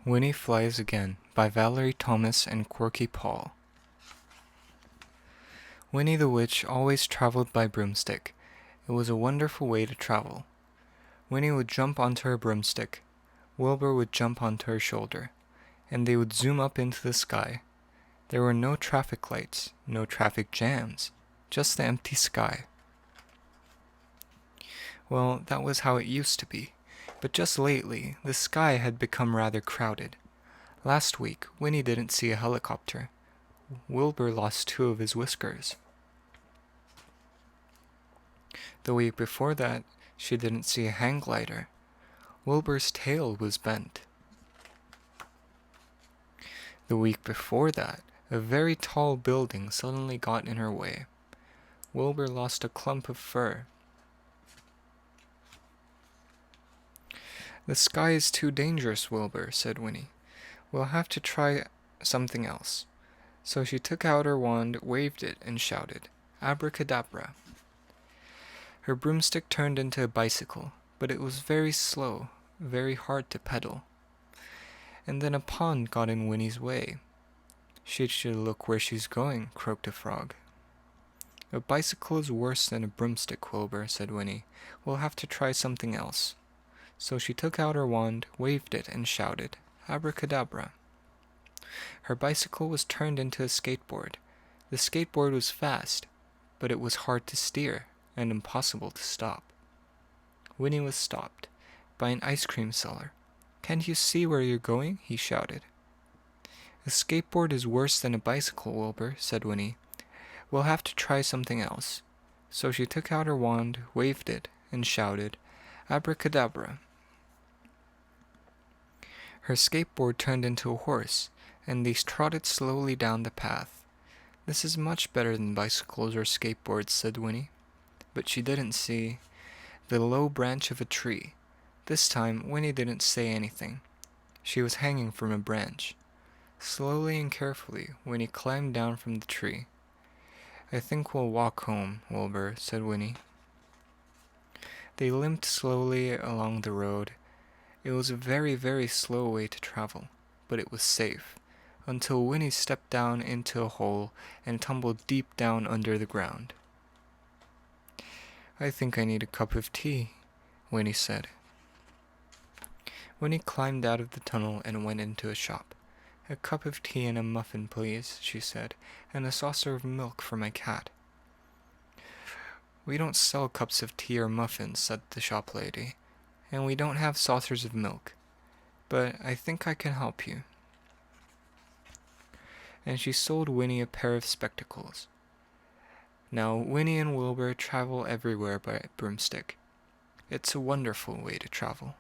Winnie Flies Again by Valerie Thomas and Quirky Paul. Winnie the Witch always traveled by broomstick. It was a wonderful way to travel. Winnie would jump onto her broomstick. Wilbur would jump onto her shoulder, and they would zoom up into the sky. There were no traffic lights, no traffic jams, just the empty sky. Well, that was how it used to be. But just lately, the sky had become rather crowded. Last week, Winnie didn't see a helicopter. Wilbur lost 2 of his whiskers. The week before that, she didn't see a hang glider. Wilbur's tail was bent. The week before that, a very tall building suddenly got in her way. Wilbur lost a clump of fur. "The sky is too dangerous, Wilbur," said Winnie. "We'll have to try something else." So she took out her wand, waved it, and shouted, "Abracadabra." Her broomstick turned into a bicycle, but it was very slow, very hard to pedal. And then a pond got in Winnie's way. "She should look where she's going," croaked a frog. "A bicycle is worse than a broomstick, Wilbur," said Winnie. "We'll have to try something else." So she took out her wand, waved it, and shouted, "Abracadabra." Her bicycle was turned into a skateboard. The skateboard was fast, but it was hard to steer and impossible to stop. Winnie was stopped by an ice cream seller. "Can't you see where you're going?" he shouted. "A skateboard is worse than a bicycle, Wilbur," said Winnie. "We'll have to try something else." So she took out her wand, waved it, and shouted, "Abracadabra." Her skateboard turned into a horse, and they trotted slowly down the path. "This is much better than bicycles or skateboards," said Winnie. But she didn't see the low branch of a tree. This time, Winnie didn't say anything. She was hanging from a branch. Slowly and carefully, Winnie climbed down from the tree. "I think we'll walk home, Wilbur," said Winnie. They limped slowly along the road. It was a very, very slow way to travel, but it was safe, until Winnie stepped down into a hole and tumbled deep down under the ground. "I think I need a cup of tea," Winnie said. Winnie climbed out of the tunnel and went into a shop. "A cup of tea and a muffin, please," she said, "and a saucer of milk for my cat." "We don't sell cups of tea or muffins," said the shop lady, "and we don't have saucers of milk, but I think I can help you." And she sold Winnie a pair of spectacles. Now, Winnie and Wilbur travel everywhere by broomstick. It's a wonderful way to travel.